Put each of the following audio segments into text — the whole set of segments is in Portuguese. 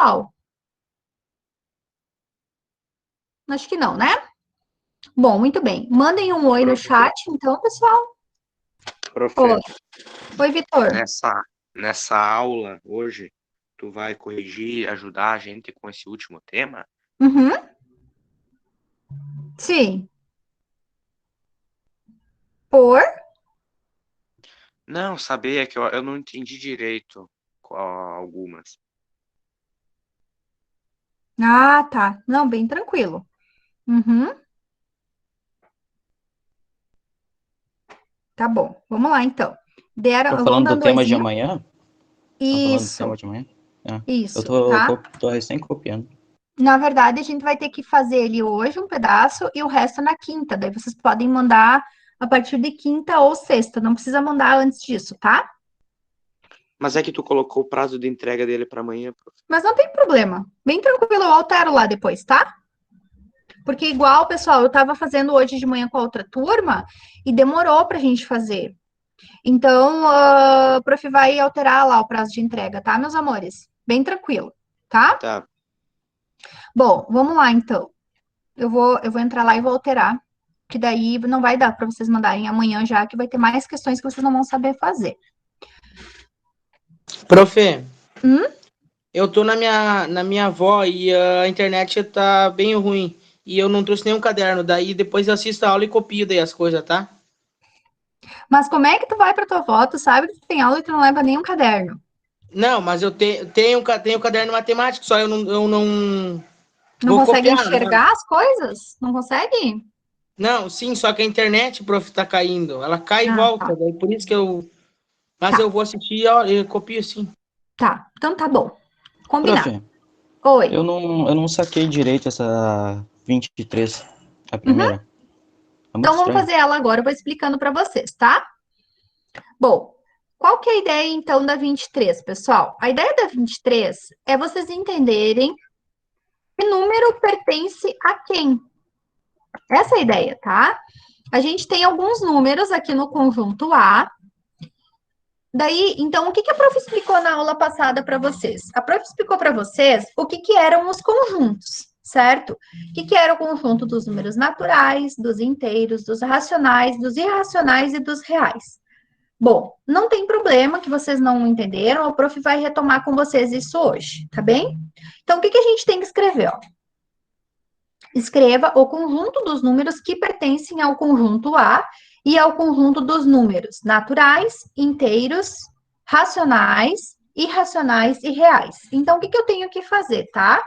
pessoal? Acho que não, né? Bom, muito bem. Mandem um oi no chat, então, pessoal. Profe, Oi, oi, Vitor. nessa aula hoje, tu vai corrigir, ajudar a gente com esse último tema? Uhum, sim. Por? Não, saber é que eu não entendi direito algumas. Ah, tá. Não, bem tranquilo. Uhum, tá bom. Vamos lá, então. Estão Vamos falando do dando um tema de exemplo. amanhã? Estão falando do tema Isso, de amanhã? Ah, eu isso, tô, tá? tô recém copiando. Na verdade, a gente vai ter que fazer ele hoje, um pedaço, e o resto na quinta. Daí vocês podem mandar a partir de quinta ou sexta. Não precisa mandar antes disso, tá? Mas é que tu colocou o prazo de entrega dele para amanhã, prof. Mas não tem problema. Bem tranquilo, eu altero lá depois, tá? Porque igual, pessoal, eu estava fazendo hoje de manhã com a outra turma e demorou para a gente fazer. Então, o prof vai alterar lá o prazo de entrega, tá, meus amores? Bem tranquilo, tá? Tá. Bom, vamos lá, então. Eu vou entrar lá e vou alterar, que daí não vai dar para vocês mandarem amanhã já, que vai ter mais questões que vocês não vão saber fazer. Profe, Hum? eu tô na minha avó e a internet tá bem ruim. E eu não trouxe nenhum caderno. Daí depois eu assisto a aula e copio daí as coisas, tá? Mas como é que tu vai para tua avó? Tu sabe que tu tem aula e tu não leva nenhum caderno. Não, mas eu tenho caderno matemático, só eu não Não vou consegue copiar, né? enxergar as coisas? Não consegue? Não, sim, só que a internet, prof, tá caindo. Ela cai e Ah, tá. volta. Daí por isso que eu. Mas Tá, eu vou assistir ó, eu copio sim. tá. Então tá bom. Prof, Combinado. Oi. eu não saquei direito essa 23, a Uhum. primeira. É muito Então vamos estranho. fazer ela agora, eu vou explicando para vocês, tá? Bom, qual que é a ideia então da 23, pessoal? A ideia da 23 é vocês entenderem que número pertence a quem. Essa é a ideia, tá? A gente tem alguns números aqui no conjunto A. Daí, então, o que que a prof explicou na aula passada para vocês? A prof explicou para vocês o que que eram os conjuntos, certo? O que que era o conjunto dos números naturais, dos inteiros, dos racionais, dos irracionais e dos reais. Bom, não tem problema que vocês não entenderam, a prof vai retomar com vocês isso hoje, tá bem? Então, o que que a gente tem que escrever, ó? Escreva o conjunto dos números que pertencem ao conjunto A e ao conjunto dos números naturais, inteiros, racionais, irracionais e reais. Então, o que que eu tenho que fazer, tá?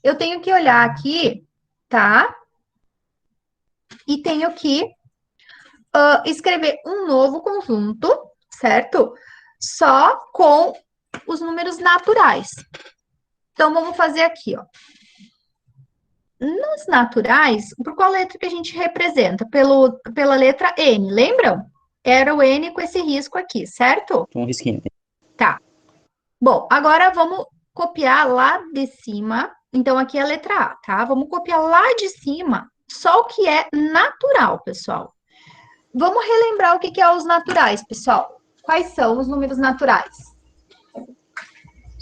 Eu tenho que olhar aqui, tá? E tenho que escrever um novo conjunto, certo? Só com os números naturais. Então, vamos fazer aqui, ó. Nos naturais, por qual letra que a gente representa? Pela letra N, lembram? Era o N com esse risco aqui, certo? Um risquinho. Tá. Bom, agora vamos copiar lá de cima. Então, aqui é a letra A, tá? Vamos copiar lá de cima só o que é natural, pessoal. Vamos relembrar o que que é os naturais, pessoal. Quais são os números naturais?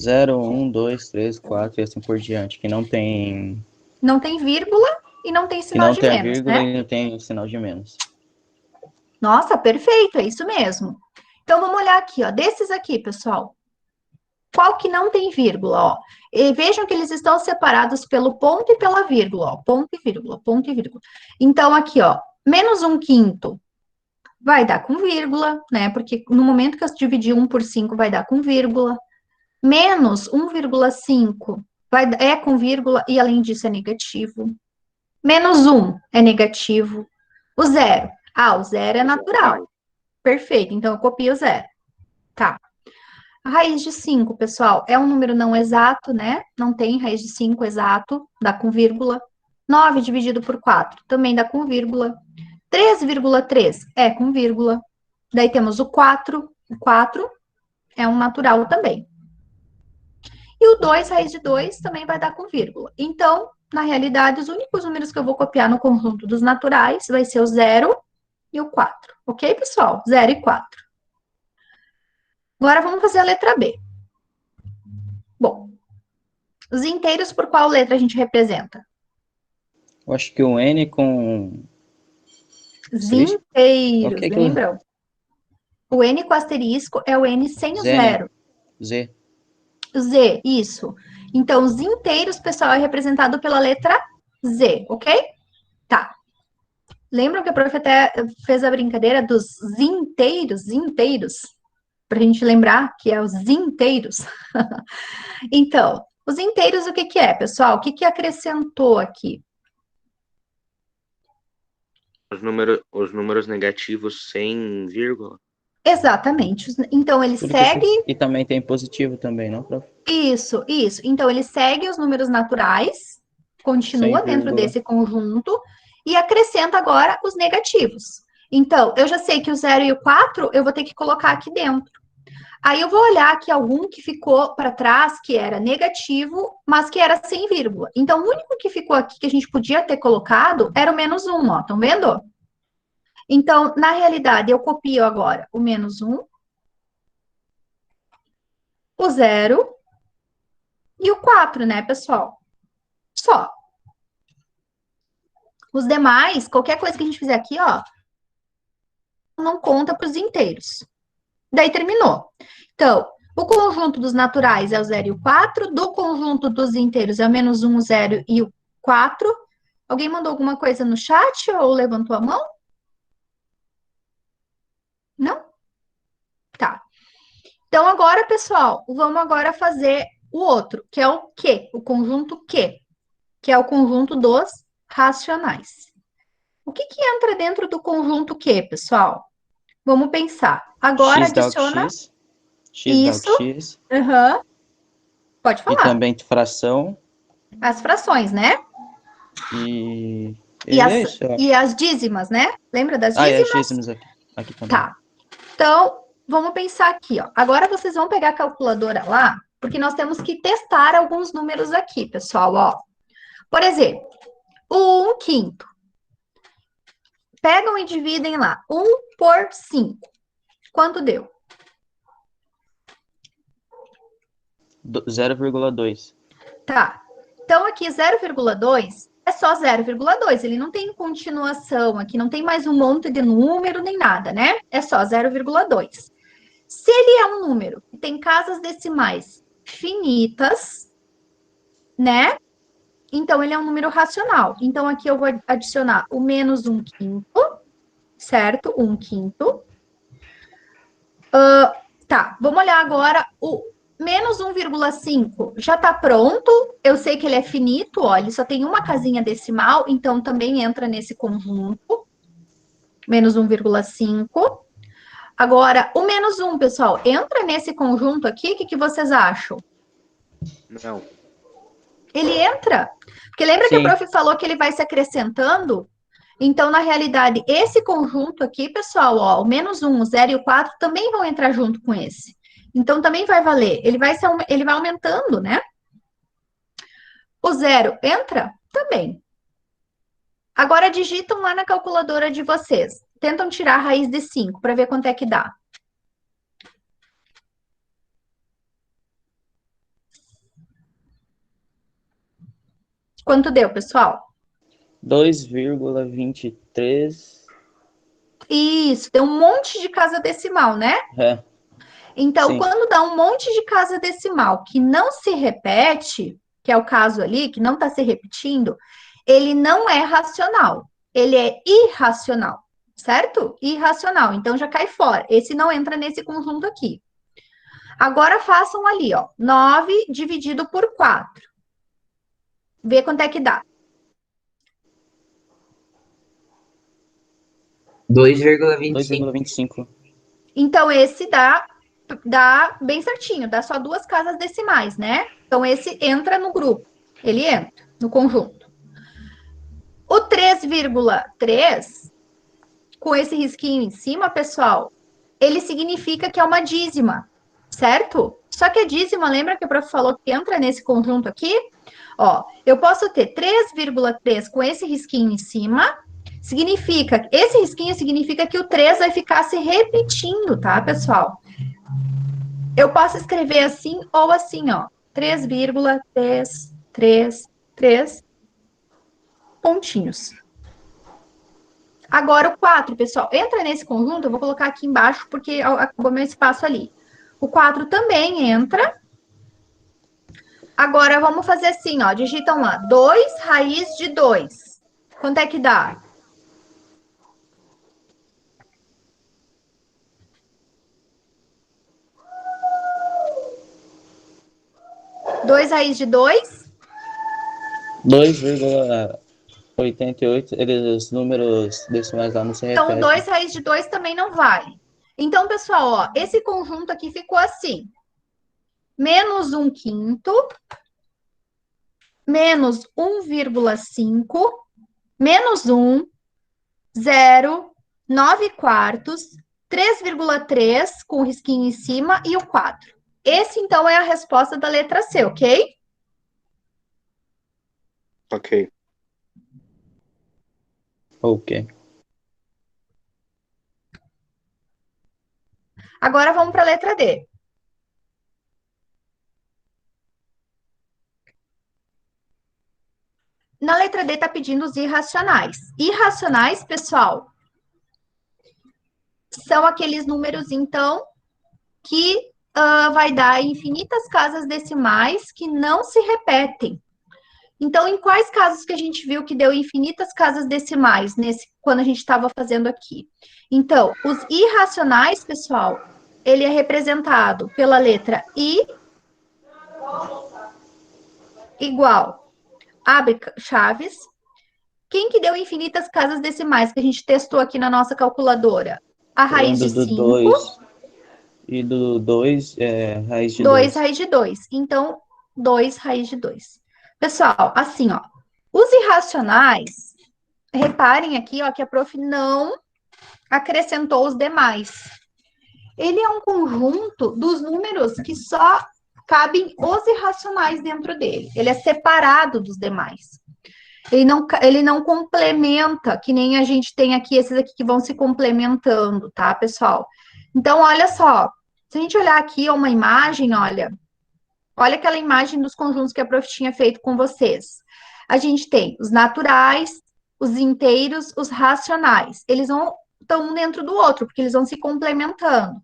0, 1, 2, 3, 4 e assim por diante. Não tem vírgula e não tem Que sinal não de tem a menos, vírgula né? e não tem sinal de menos. Nossa, perfeito, é isso mesmo. Então, vamos olhar aqui, ó. Desses aqui, pessoal. Qual que não tem vírgula, ó? E vejam que eles estão separados pelo ponto e pela vírgula, ó. Ponto e vírgula, ponto e vírgula. Então, aqui, ó. Menos um quinto vai dar com vírgula, né? Porque no momento que eu dividir 1 por 5 vai dar com vírgula. Menos 1,5 é com vírgula e, além disso, é negativo. Menos 1 é negativo. O zero. Ah, o zero é natural. Perfeito, então eu copio o zero. Tá. A raiz de 5, pessoal, é um número não exato, né? Não tem raiz de 5 exato, dá com vírgula. 9 dividido por 4 também dá com vírgula. 3,3 é com vírgula. Daí temos o 4. O 4 é um natural também. E o 2, raiz de 2, também vai dar com vírgula. Então, na realidade, os únicos números que eu vou copiar no conjunto dos naturais vai ser o 0 e o 4. Ok, pessoal? 0 e 4. Agora vamos fazer a letra B. Bom, Os inteiros, por qual letra a gente representa? Eu acho que o N com... Os Asterisco? inteiros, Ok, que eu... lembram? O N com asterisco é o N sem o Z, né? zero. Z. Z, isso. Então, os inteiros, pessoal, é representado pela letra Z, ok? Tá. Lembram que a prof até fez a brincadeira dos inteiros? Pra gente lembrar que é os inteiros. Então, os inteiros, o que que é, pessoal? O que que acrescentou aqui? Os números negativos sem vírgula. Exatamente. Então, ele Tudo que segue... E também tem positivo também, não, prof? Isso. Então, ele segue os números naturais, continua Sem dentro vírgula. desse conjunto, e acrescenta agora os negativos. Então, eu já sei que o 0 e o 4 eu vou ter que colocar aqui dentro. Aí eu vou olhar aqui algum que ficou para trás, que era negativo, mas que era sem vírgula. Então, o único que ficou aqui que a gente podia ter colocado era o -1, ó. Estão vendo? Então, na realidade, eu copio agora o -1, o 0 e o 4, né, pessoal? Só. Os demais, qualquer coisa que a gente fizer aqui, ó, não conta para os inteiros. Daí terminou. Então, o conjunto dos naturais é o 0 e o 4, do conjunto dos inteiros é o -1, o 0 e o 4. Alguém mandou alguma coisa no chat ou levantou a mão? Não? Tá. Então, agora, pessoal, vamos agora fazer o outro, que é o Q, o conjunto Q, que é o conjunto dos racionais. O que que entra dentro do conjunto Q, pessoal? Vamos pensar. Agora X dá o adiciona X. X dá o isso. X. Uhum. Pode E falar. também fração. As frações, né? E E é isso, eu acho. e as dízimas, né? Lembra das Ah, é, dízimas? dízimos aqui. Aqui também. Tá. Então, vamos pensar aqui, ó. Agora vocês vão pegar a calculadora lá, porque nós temos que testar alguns números aqui, pessoal, ó. Por exemplo, o 1/5. Pegam e dividem lá. 1 por 5. Quanto deu? 0,2. Tá. Então, aqui 0,2 é só 0,2. Ele não tem continuação aqui, não tem mais um monte de número nem nada, né? É só 0,2. Se ele é um número que tem casas decimais finitas, né? Então, ele é um número racional. Então, aqui eu vou adicionar o -1/5, certo? 1/5. Tá, vamos olhar agora o -1,5. Já tá pronto. Eu sei que ele é finito, ó. Ele só tem uma casinha decimal, então também entra nesse conjunto. -1,5. Agora, o -1, pessoal, entra nesse conjunto aqui? O que vocês acham? Não. Ele entra? Porque lembra que a prof falou que ele vai se acrescentando? Então, na realidade, esse conjunto aqui, pessoal, ó, o -1, o 0 e o 4 também vão entrar junto com esse. Então, também vai valer. Ele vai aumentando, né? O 0 entra? Também. Agora, digitam lá na calculadora de vocês. Tentam tirar a raiz de 5 para ver quanto é que dá. Quanto deu, pessoal? 2,23. Isso, tem um monte de casa decimal, né? É. Então, Sim. quando dá um monte de casa decimal que não se repete, que é o caso ali, que não está se repetindo, ele não é racional, ele é irracional, certo? Irracional, então já cai fora. Esse não entra nesse conjunto aqui. Agora façam ali, ó, 9 dividido por 4. Vê quanto é que dá. 2,25. Então, esse dá bem certinho, dá só 2 casas decimais, né? Então, esse entra no grupo, ele entra no conjunto. O 3,3, com esse risquinho em cima, pessoal, ele significa que é uma dízima, certo? Só que a dízima, lembra que o prof falou que entra nesse conjunto aqui? Ó, eu posso ter 3,3 com esse risquinho em cima, esse risquinho significa que o 3 vai ficar se repetindo, tá, pessoal? Eu posso escrever assim ou assim, ó. 3,333 pontinhos. Agora, o 4, pessoal, entra nesse conjunto, eu vou colocar aqui embaixo, porque acabou meu espaço ali. O 4 também entra. Agora, vamos fazer assim, ó, digitam lá, 2 raiz de 2. Quanto é que dá? 2 raiz de 2? 2,88, os números decimais lá não se Então, repetem. 2 raiz de 2 também não vale. Então, pessoal, ó, esse conjunto aqui ficou assim. Menos 1 quinto, menos 1,5, menos 1, 0, 9 quartos, 3,3 com o risquinho em cima e o 4. Esse, então, é a resposta da letra C, ok? Ok. Ok. Agora vamos para a letra D. Na letra D está pedindo os irracionais. Irracionais, pessoal, são aqueles números, então, que vai dar infinitas casas decimais que não se repetem. Então, em quais casos que a gente viu que deu infinitas casas decimais quando a gente estava fazendo aqui? Então, os irracionais, pessoal, ele é representado pela letra I igual, abre chaves. Quem que deu infinitas casas decimais que a gente testou aqui na nossa calculadora? A raiz de 5. 2 e do 2 raiz de 2 2. raiz de 2. Então, 2 raiz de 2. Pessoal, assim, ó, os irracionais, reparem aqui, ó, que a prof não acrescentou os demais. Ele é um conjunto dos números que só cabem os irracionais dentro dele. Ele é separado dos demais. Ele não complementa, que nem a gente tem aqui, esses aqui que vão se complementando, tá, pessoal? Então, olha só, se a gente olhar aqui uma imagem, olha aquela imagem dos conjuntos que a prof tinha feito com vocês. A gente tem os naturais, os inteiros, os racionais. Eles não estão um dentro do outro, porque eles vão se complementando.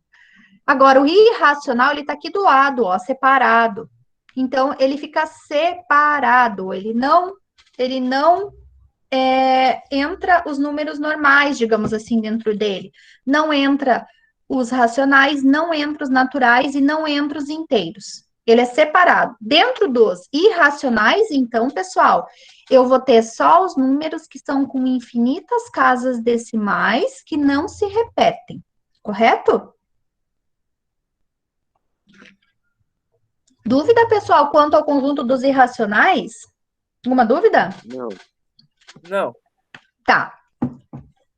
Agora, o irracional, ele está aqui do lado, ó, separado. Então, ele fica separado, ele não entra os números normais, digamos assim, dentro dele. Não entra os racionais, não entra os naturais e não entra os inteiros. Ele é separado. Dentro dos irracionais, então, pessoal, eu vou ter só os números que são com infinitas casas decimais que não se repetem, correto? Dúvida, pessoal, quanto ao conjunto dos irracionais? Alguma dúvida? Não. Não. Tá.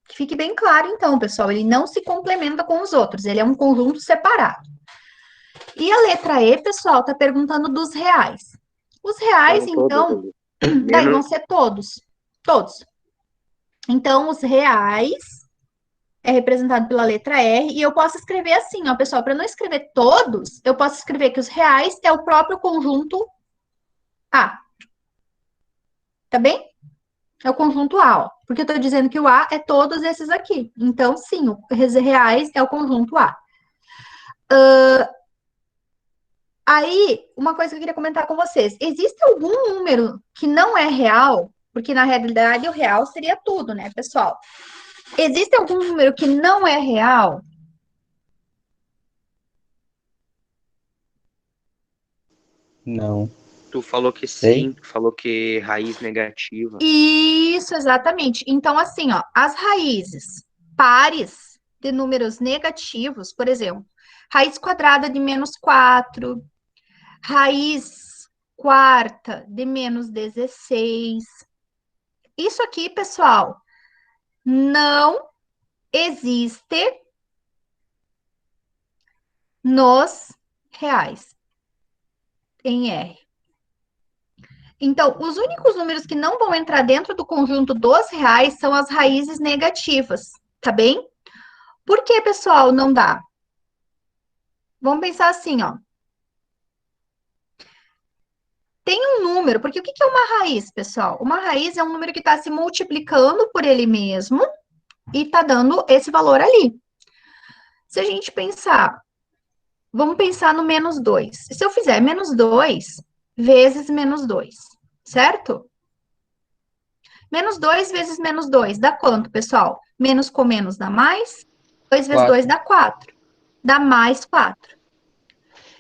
Que fique bem claro, então, pessoal, ele não se complementa com os outros, ele é um conjunto separado. E a letra E, pessoal, tá perguntando dos reais. Os reais, São então, todos. daí vão ser todos. Todos. Então, os reais é representado pela letra R, e eu posso escrever assim, ó, pessoal, para não escrever todos, eu posso escrever que os reais é o próprio conjunto A. Tá bem? É o conjunto A, ó, porque eu tô dizendo que o A é todos esses aqui. Então, sim, os reais é o conjunto A. Aí, uma coisa que eu queria comentar com vocês. Existe algum número que não é real? Porque, na realidade, o real seria tudo, né, pessoal? Existe algum número que não é real? Não. Tu falou que Sei. sim, tu falou que raiz negativa. Isso, exatamente. Então, assim, ó, as raízes pares de números negativos, por exemplo, raiz quadrada de -4, raiz quarta de -16. Isso aqui, pessoal, não existe nos reais, em R. Então, os únicos números que não vão entrar dentro do conjunto dos reais são as raízes negativas, tá bem? Por que, pessoal, não dá? Vamos pensar assim, ó. tem um número, porque o que é uma raiz, pessoal? Uma raiz é um número que está se multiplicando por ele mesmo e está dando esse valor ali. Se a gente pensar, vamos pensar no menos 2. Se eu fizer menos 2 vezes menos 2, certo? Menos 2 vezes menos 2 dá quanto, pessoal? Menos com menos dá mais. 2 vezes 2 dá 4. Dá mais 4.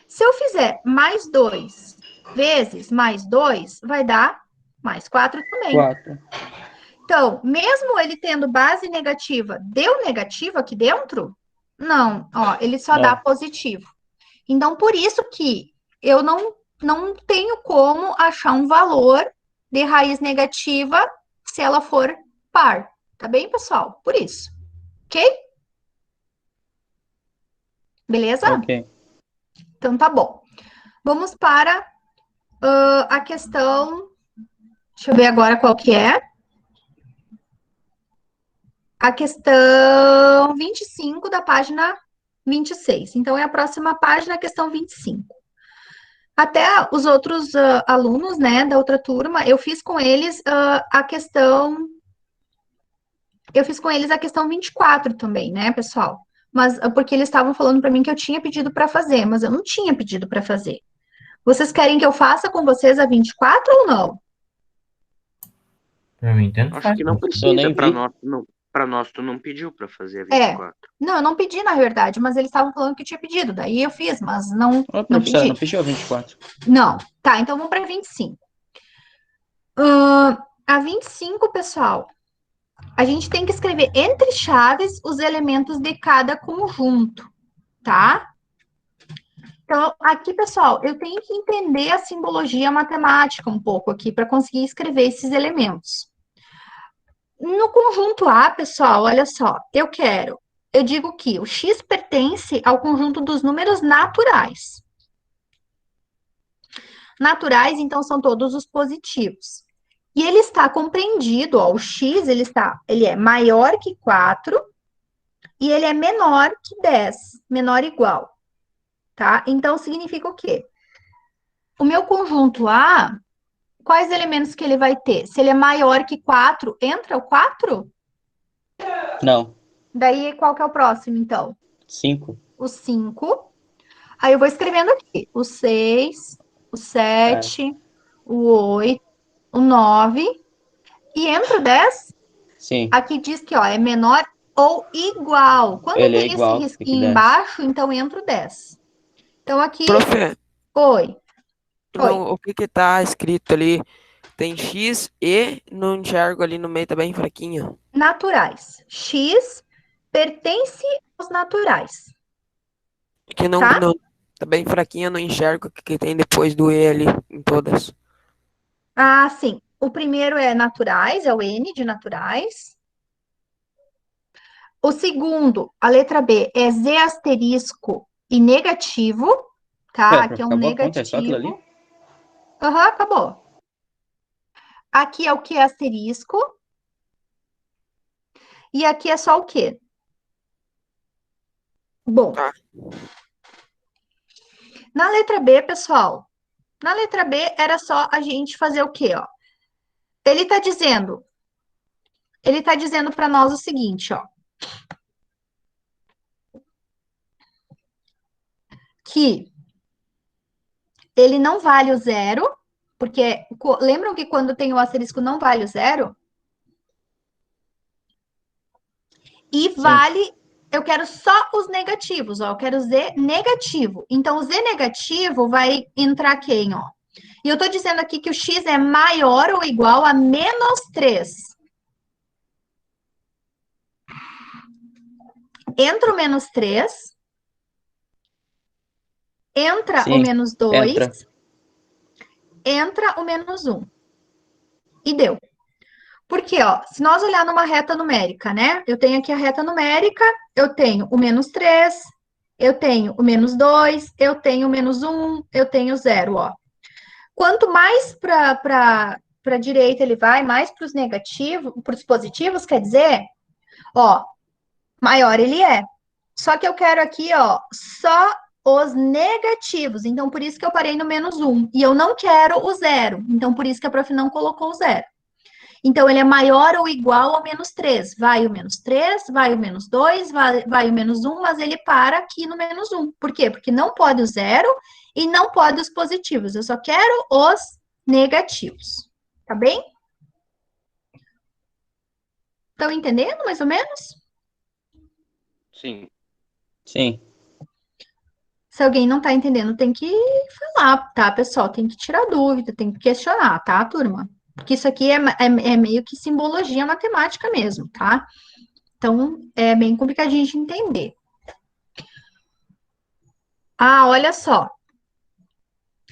Se eu fizer mais 2 vezes mais 2, vai dar mais 4 também. 4. Então, mesmo ele tendo base negativa, deu negativo aqui dentro? Não, ó, ele só dá positivo. Então, por isso que eu não tenho como achar um valor de raiz negativa se ela for par. Tá bem, pessoal? Por isso. Ok? Beleza? Ok. Então, tá bom. Vamos para a questão... Deixa eu ver agora qual que é. A questão 25 da página 26. Então, é a próxima página, a questão 25. Até os outros alunos, né, da outra turma, eu fiz com eles a questão... Eu fiz com eles a questão 24 também, né, pessoal? Mas porque eles estavam falando para mim que eu tinha pedido para fazer, mas eu não tinha pedido para fazer. Vocês querem que eu faça com vocês a 24 ou não? Pra mim, tanto Acho faz. que não Eu precisa, nem pra vi. nós, não, pra nós tu não pediu pra fazer a É. 24. Não, eu não pedi, na verdade, mas eles estavam falando que eu tinha pedido, daí eu fiz, mas não Ô, professora, pedi. não pediu a 24. Não. Tá, então vamos para 25. A 25, pessoal, a gente tem que escrever entre chaves os elementos de cada conjunto, tá? Então, aqui, pessoal, eu tenho que entender a simbologia matemática um pouco aqui para conseguir escrever esses elementos. No conjunto A, pessoal, olha só, eu digo que o x pertence ao conjunto dos números naturais. Naturais, então, são todos os positivos. E ele está compreendido, ó, o x, ele é maior que 4 e ele é menor que 10, menor ou igual, tá? Então, significa o quê? O meu conjunto A, quais elementos que ele vai ter? Se ele é maior que 4, entra o 4? Não. Daí, qual que é o próximo, então? 5. O 5. Aí eu vou escrevendo aqui. O 6, o 7, o 8, o 9. E entra o 10? Sim. Aqui diz que, ó, é menor ou igual. Quando Ele é tem esse igual, fica risquinho 10. embaixo, então entra o 10. Então aqui... Profe, Oi. não, o que que tá escrito ali? Tem X e não enxergo ali no meio, tá bem fraquinho. Naturais. X pertence aos naturais. Que não, Tá? não, tá bem fraquinho, eu não enxergo o que que tem depois do E ali em todas. Ah, sim. O primeiro é naturais, é o N de naturais. O segundo, a letra B, é Z asterisco e negativo, tá? Aqui é um Acabou a conta, é só aquilo ali? negativo. Aham, acabou. Aqui é o que é asterisco. E aqui é só o quê? Bom. Tá. Na letra B, pessoal, na letra B era só a gente fazer o quê, ó? Ele tá dizendo para nós o seguinte, ó. Que ele não vale o zero, porque lembram que quando tem o asterisco não vale o zero? E vale, eu quero só os negativos, ó, eu quero Z negativo. Então, o Z negativo vai entrar quem, ó? E eu tô dizendo aqui que o X é maior ou igual a menos 3. Entra o menos 3. Entra Sim, o menos 2. entra. Entra o menos 1. E deu. Porque, ó, se nós olhar numa reta numérica, né? Eu tenho aqui a reta numérica, eu tenho o menos 3, eu tenho o menos 2, eu tenho o menos 1, eu tenho o 0, ó. Quanto mais para a direita ele vai, mais para os negativos, para os positivos, quer dizer, ó, maior ele é. Só que eu quero aqui, ó, só os negativos. Então, por isso que eu parei no -1. E eu não quero o 0. Então, por isso que a prof não colocou o 0. Então, ele é maior ou igual ao -3. Vai o -3, vai o -2, vai o -1, mas ele para aqui no -1. Por quê? Porque não pode o 0 e não pode os positivos. Eu só quero os negativos. Tá bem? Estão entendendo, mais ou menos? Sim. Sim. Se alguém não está entendendo, tem que falar, tá, pessoal? Tem que tirar dúvida, tem que questionar, tá, turma? Porque isso aqui é meio que simbologia matemática mesmo, tá? Então, é bem complicadinho de entender. Ah, olha só.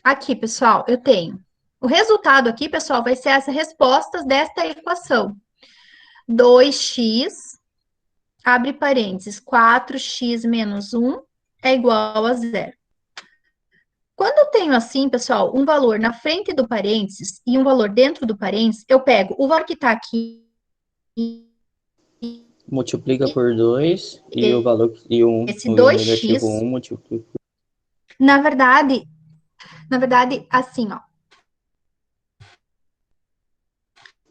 Aqui, pessoal, eu tenho. O resultado aqui, pessoal, vai ser as respostas desta equação. 2x, abre parênteses, 4x menos 1 é igual a 0. Quando eu tenho assim, pessoal, um valor na frente do parênteses e um valor dentro do parênteses, eu pego o valor que está aqui Multiplica por 2 e o valor e o esse o 2x, negativo 1 multiplica. na verdade, assim, ó.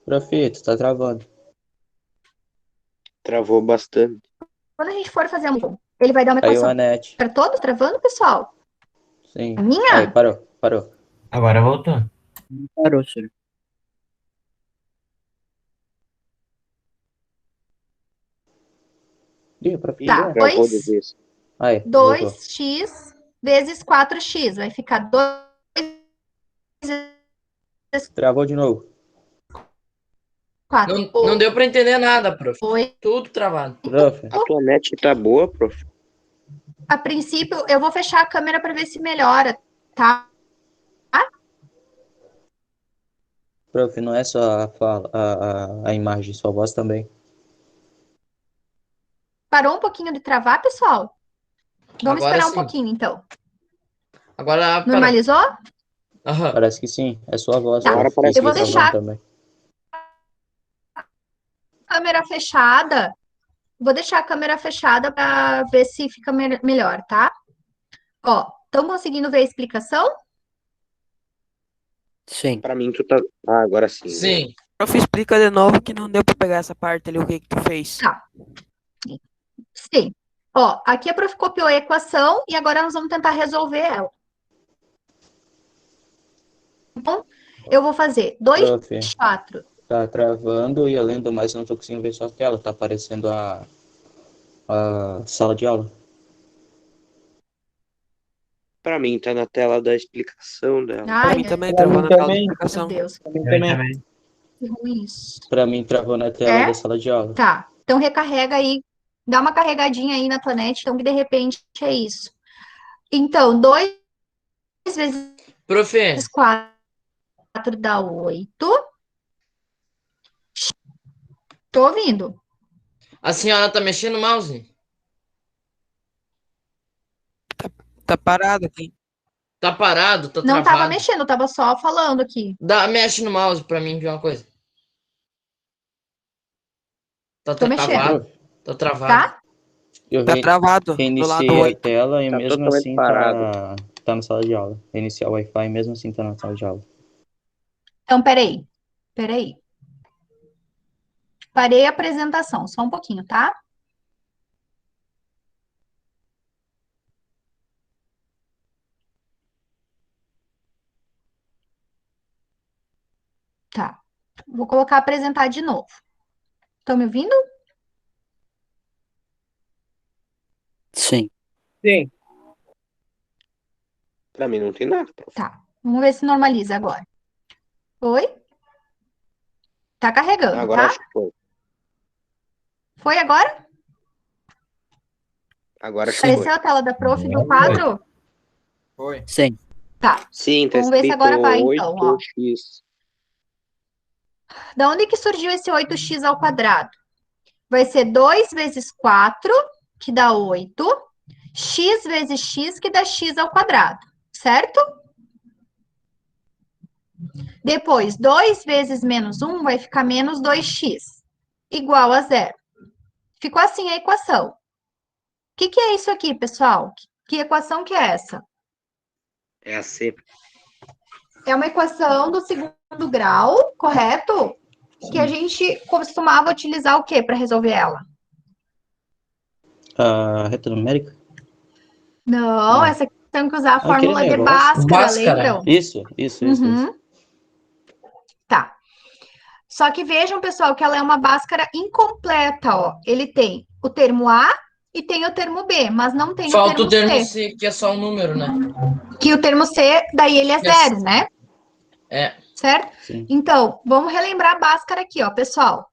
Prof, tu tá travando. Travou bastante. Quando a gente for fazer ele vai dar uma Caiu a equação net. para todos, travando, pessoal? Sim. A minha? Aí, parou. Agora voltou. Parou, senhor. Ih, prof. Tá, Travou de vez. Aí, voltou. 2x vezes 4x, vai ficar 2 Travou de novo. 4. Não deu pra entender nada, prof. Oi. Tudo travado. Prof, A tua net tá boa, prof? A princípio, eu vou fechar a câmera para ver se melhora, tá? prof, não é só a fala, a imagem, sua voz também. Parou um pouquinho de travar, pessoal? Vamos Agora esperar um sim. pouquinho, então. Agora parou. Normalizou? Aham. Parece que sim. É sua voz, Tá, prof. agora parece que eu vou tá deixar- travando também. Câmera fechada. Vou deixar a câmera fechada para ver se fica melhor, tá? Ó, estão conseguindo ver a explicação? Sim. Pra mim, tu tá. Ah, agora sim. Sim. Prof, explica de novo que não deu pra pegar essa parte ali, o que que tu fez. Tá. Sim. Ó, aqui a prof copiou a equação e agora nós vamos tentar resolver ela. Então, eu vou fazer 2 Prof, vezes 4. tá travando e além do mais, não tô conseguindo ver sua tela. Tá aparecendo a sala de aula. Pra mim, tá na tela da explicação dela. Pra Ai, mim também, Pra travou mim na tela de também. meu explicação. Deus, Também. que ruim isso. Pra mim, travou na tela É? da sala de aula. Tá, então recarrega aí, dá uma carregadinha aí na tua net, então que de repente é isso. Então, 2 vezes Prof, 4 dá 8. Tô ouvindo. a senhora tá mexendo o mouse? Tá parado aqui. Tá parado? Tá Não tava travado? mexendo, tava só falando aqui. Mexe no mouse pra mim ver uma coisa. Tá Tô mexendo. travado? Tá travado. Tá? Eu Tá travado do lado reiniciei a 8. tela e Tá mesmo totalmente assim parado. tá na sala de aula. Reiniciar o Wi-Fi e mesmo assim tá na sala de aula. Então, peraí. Parei a apresentação, só um pouquinho, tá? Tá. Vou colocar apresentar de novo. Estão me ouvindo? Sim. Sim. Pra mim, não tem nada, prof. Tá. Vamos ver se normaliza agora. Oi? Tá carregando, Agora tá? acho que foi. Foi agora? Agora acho que foi. Apareceu a tela da prof do quadro? Foi. Sim. Tá. Sim, tá Vamos ver se escrito agora vai, então, ó. 8x. Da onde que surgiu esse 8x ao quadrado? Vai ser 2 vezes 4, que dá 8, x vezes x, que dá x ao quadrado, certo? Depois, 2 vezes menos 1 vai ficar menos 2x, igual a 0. Ficou assim a equação. O que é isso aqui, pessoal? O Que equação que é essa? É a C. É uma equação do segundo grau, correto? Que a gente costumava utilizar o quê para resolver ela? A reta numérica? Não, Não. essa aqui tem que usar a Aquele fórmula de negócio. Bhaskara, Bhaskara. lembram? Isso. Uhum. Tá. Só que vejam, pessoal, que ela é uma Bhaskara incompleta, ó. Ele tem o termo A e tem o termo B, mas não tem Falta o o termo termo C. C, que é só um número, né? Que o termo C, daí ele é Yes. zero, né? É. Certo? Sim. Então, vamos relembrar a Bhaskara aqui, ó, pessoal.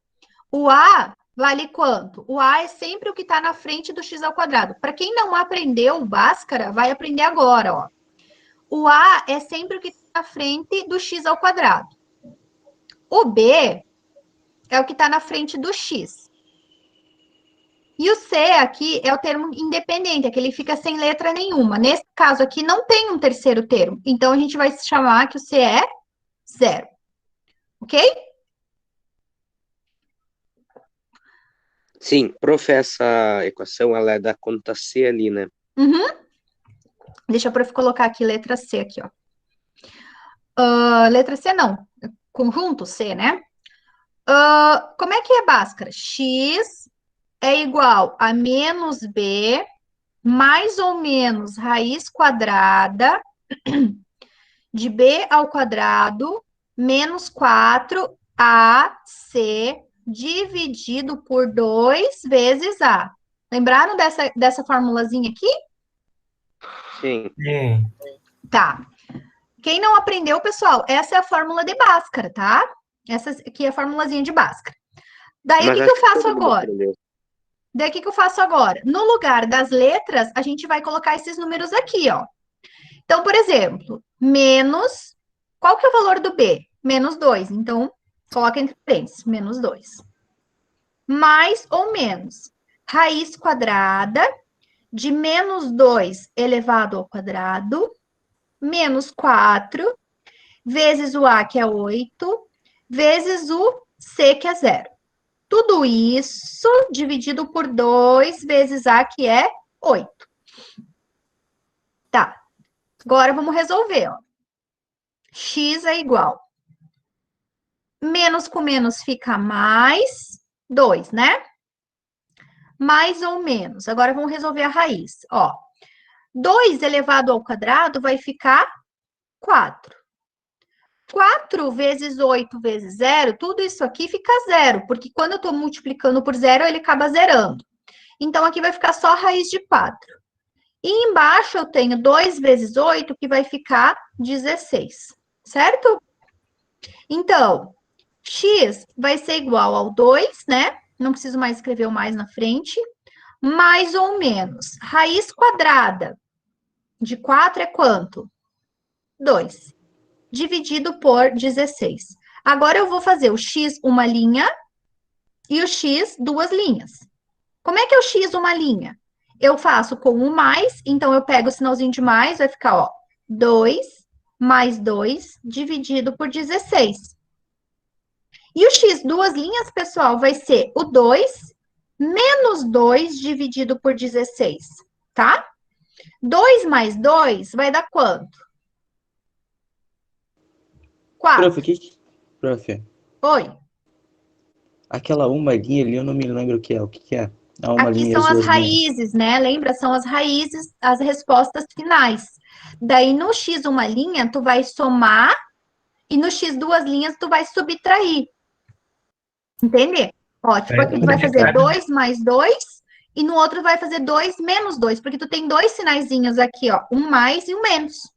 O A vale quanto? O A é sempre o que está na frente do x ao quadrado. Para quem não aprendeu o Bhaskara, vai aprender agora, ó. O A é sempre o que está na frente do x ao quadrado. O B é o que está na frente do x. E o C aqui é o termo independente, é que ele fica sem letra nenhuma. Nesse caso aqui, não tem um terceiro termo. Então, a gente vai chamar que o C é zero. Ok? Sim, prof, essa equação ela é da conta C ali, né? Uhum. Deixa eu colocar aqui letra C aqui, ó. Letra C não, conjunto C, né? Como é que é Bhaskara? X é igual a menos B mais ou menos raiz quadrada de B ao quadrado menos 4AC dividido por 2 vezes A. Lembraram dessa formulazinha aqui? Sim. Tá. Quem não aprendeu, pessoal, essa é a fórmula de Bhaskara, tá? Essa aqui é a formulazinha de Bhaskara. Daí, Mas o que eu acho que faço todo mundo agora? aprendeu. Daí, o que eu faço agora? No lugar das letras, a gente vai colocar esses números aqui, ó. Então, por exemplo, menos... Qual que é o valor do B? Menos 2. Então, coloca entre parênteses, menos 2. Mais ou menos raiz quadrada de menos 2 elevado ao quadrado, menos 4, vezes o A, que é 8, vezes o C, que é 0. Tudo isso dividido por 2 vezes A, que é 8. Tá. Agora vamos resolver, ó. X é igual. Menos com menos fica mais 2, né? Mais ou menos. Agora vamos resolver a raiz. Ó, 2 elevado ao quadrado vai ficar 4. 4 vezes 8 vezes 0, tudo isso aqui fica 0, porque quando eu estou multiplicando por 0, ele acaba zerando. Então, aqui vai ficar só a raiz de 4. E embaixo eu tenho 2 vezes 8, que vai ficar 16, certo? Então, x vai ser igual ao 2, né? Não preciso mais escrever o mais na frente. Mais ou menos. Raiz quadrada de 4 é quanto? 2. Dividido por 16. Agora eu vou fazer o x uma linha e o x duas linhas. Como é que é o x uma linha? Eu faço com o mais, então eu pego o sinalzinho de mais, vai ficar, ó, 2 mais 2 dividido por 16. E o x duas linhas, pessoal, vai ser o 2 menos 2 dividido por 16, tá? 2 mais 2 vai dar quanto? 4. Prof, Oi. aquela uma linha ali eu não me lembro o que é. O que é? Uma Aqui linha, são as duas linhas. raízes, né? Lembra? São as raízes, as respostas finais. Daí, no x uma linha, tu vai somar e no x duas linhas, tu vai subtrair. Entende? Ó, tipo, aqui tu vai fazer 2 mais 2 e no outro vai fazer 2 menos 2, porque tu tem dois sinaizinhos aqui, ó, um mais e um menos.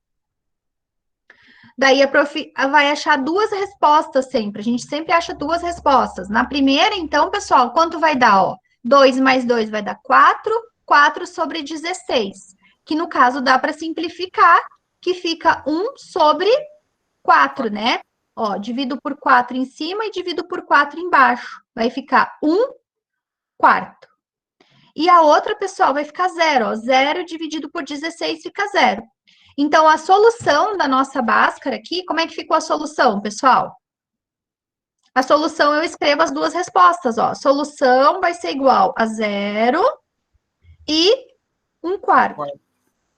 Daí a prof vai achar duas respostas sempre. A gente sempre acha duas respostas. Na primeira, então, pessoal, quanto vai dar, ó? 2 mais 2 vai dar 4, 4 sobre 16. Que no caso dá para simplificar, que fica 1 sobre 4, né? Ó, divido por 4 em cima e divido por 4 embaixo. Vai ficar 1 quarto. E a outra, pessoal, vai ficar 0, ó. 0 dividido por 16 fica 0. Então, a solução da nossa Bhaskara aqui, como é que ficou a solução, pessoal? A solução, eu escrevo as duas respostas, ó. A solução vai ser igual a 0 e 1 quarto.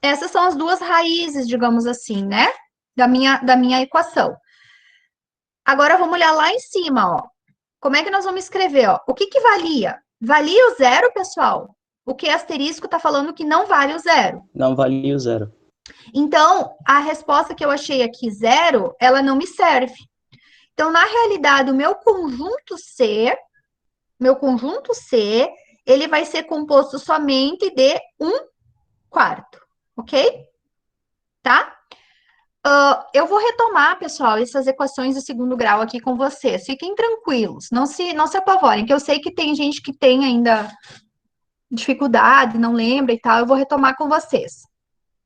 Essas são as duas raízes, digamos assim, né? Da minha equação. Agora, vamos olhar lá em cima, ó. Como é que nós vamos escrever, ó? O que que valia? Valia o zero, pessoal? O que asterisco está falando que não vale o zero. Não valia o zero. Então, a resposta que eu achei aqui, zero, ela não me serve. Então, na realidade, o meu conjunto C, ele vai ser composto somente de 1/4, ok? Tá? Eu vou retomar, pessoal, essas equações do segundo grau aqui com vocês. Fiquem tranquilos, não se apavorem, que eu sei que tem gente que tem ainda dificuldade, não lembra e tal, eu vou retomar com vocês.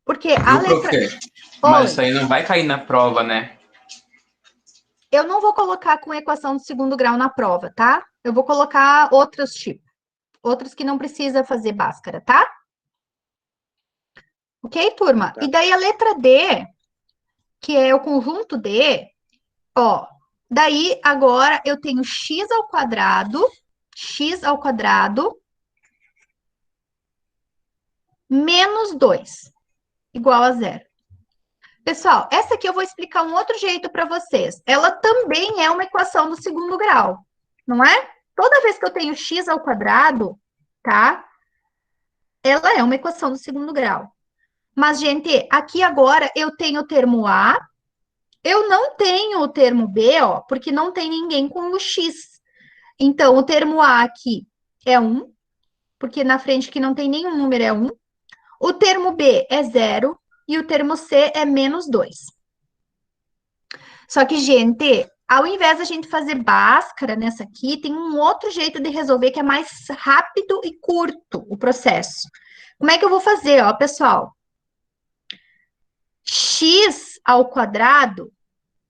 Porque a Viu, letra... profe? Oi. Mas isso aí não vai cair na prova, né? Eu não vou colocar com equação do segundo grau na prova, tá? Eu vou colocar outros tipos. Outros que não precisa fazer Bhaskara, tá? Ok, turma? Tá. E daí a letra D, que é o conjunto D, ó. Daí, agora, eu tenho x ao quadrado menos 2, igual a zero. Pessoal, essa aqui eu vou explicar um outro jeito para vocês. Ela também é uma equação do segundo grau, não é? Toda vez que eu tenho x ao quadrado, tá? Ela é uma equação do segundo grau. Mas, gente, aqui agora eu tenho o termo A, eu não tenho o termo B, ó, porque não tem ninguém com o x. Então, o termo A aqui é 1, porque na frente que não tem nenhum número é 1. O termo B é 0 e o termo C é menos 2. Só que, gente, ao invés da gente fazer Bhaskara nessa aqui, tem um outro jeito de resolver que é mais rápido e curto o processo. Como é que eu vou fazer, ó, pessoal? X ao quadrado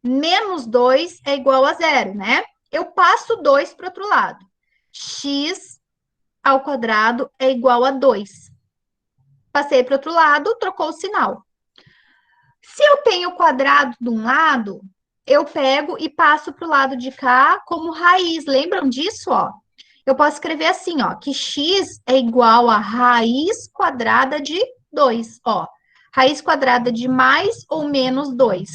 menos 2 é igual a 0, né? Eu passo 2 para o outro lado. X ao quadrado é igual a 2. Passei para o outro lado, trocou o sinal. Se eu tenho o quadrado de um lado, eu pego e passo para o lado de cá como raiz. Lembram disso, ó? Eu posso escrever assim, ó, que x é igual a raiz quadrada de 2, ó. Raiz quadrada de mais ou menos 2.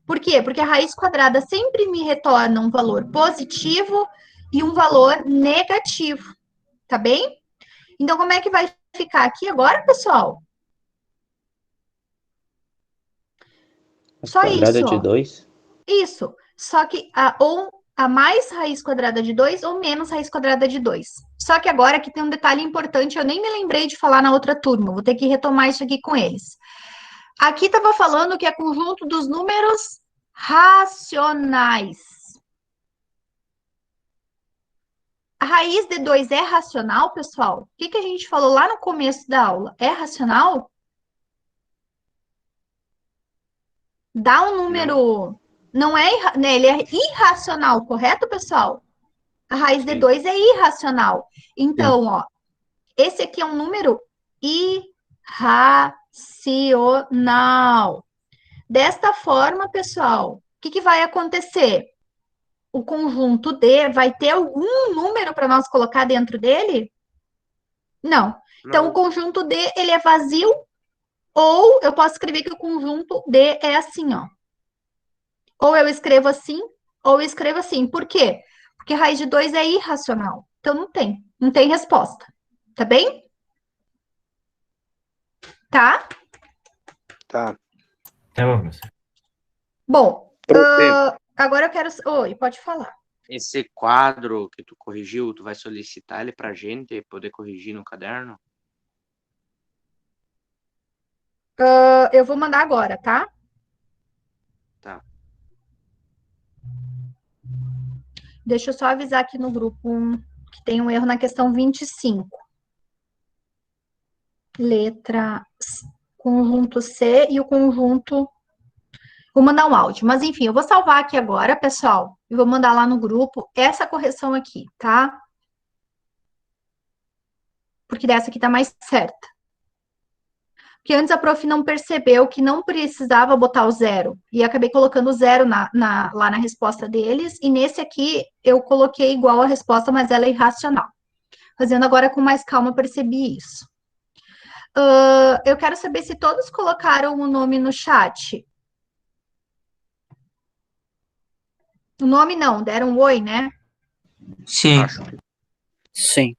Por quê? Porque a raiz quadrada sempre me retorna um valor positivo e um valor negativo, tá bem? Então, como é que vai ficar aqui agora, pessoal? Só Quadrada isso, de ó. 2. Isso. Só que ou a mais raiz quadrada de 2 ou menos raiz quadrada de 2. Só que agora aqui tem um detalhe importante, eu nem me lembrei de falar na outra turma, vou ter que retomar isso aqui com eles. Aqui estava falando que é conjunto dos números racionais. A raiz de 2 é racional, pessoal? O que a gente falou lá no começo da aula? É racional? Dá um número... Não é, né, ele é irracional, correto, pessoal? A raiz de 2 é irracional. Então, ó, esse aqui é um número irracional. Desta forma, pessoal, o que vai acontecer? O conjunto D vai ter algum número para nós colocar dentro dele? Não. Então, o conjunto D, ele é vazio, ou eu posso escrever que o conjunto D é assim, ó. Ou eu escrevo assim, ou eu escrevo assim. Por quê? Porque raiz de 2 é irracional. Então, não tem resposta. Tá bem? Tá? Tá. Tá bom, professor. Bom, Profe, agora eu quero... Oi, pode falar. esse quadro que tu corrigiu, tu vai solicitar ele pra gente poder corrigir no caderno? Eu vou mandar agora, tá? Tá. Deixa eu só avisar aqui no grupo que tem um erro na questão 25. Letra conjunto C e o conjunto... Vou mandar um áudio, mas enfim, eu vou salvar aqui agora, pessoal, e vou mandar lá no grupo essa correção aqui, tá? Porque dessa aqui tá mais certa. Porque antes a prof não percebeu que não precisava botar o zero. E acabei colocando o zero lá na resposta deles. E nesse aqui eu coloquei igual a resposta, mas ela é irracional. Fazendo agora com mais calma, percebi isso. Eu quero saber se todos colocaram o nome no chat. O nome não, deram um oi, né? Sim. Acho que Sim.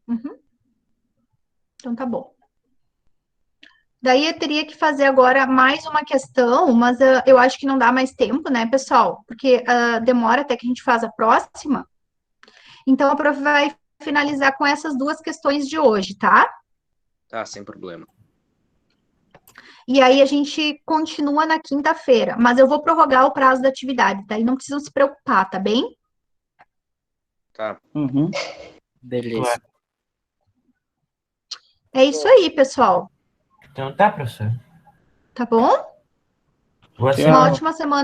Uhum. Então tá bom. Daí eu teria que fazer agora mais uma questão, mas eu acho que não dá mais tempo, né, pessoal? Porque demora até que a gente faça a próxima. Então a prof vai finalizar com essas duas questões de hoje, tá? tá, sem problema. E aí a gente continua na quinta-feira, mas eu vou prorrogar o prazo da atividade, tá? E não precisam se preocupar, tá bem? Tá. Uhum. Beleza. É isso aí, pessoal. Então tá, professor. Tá bom? Boa Tchau. Uma semana. ótima semana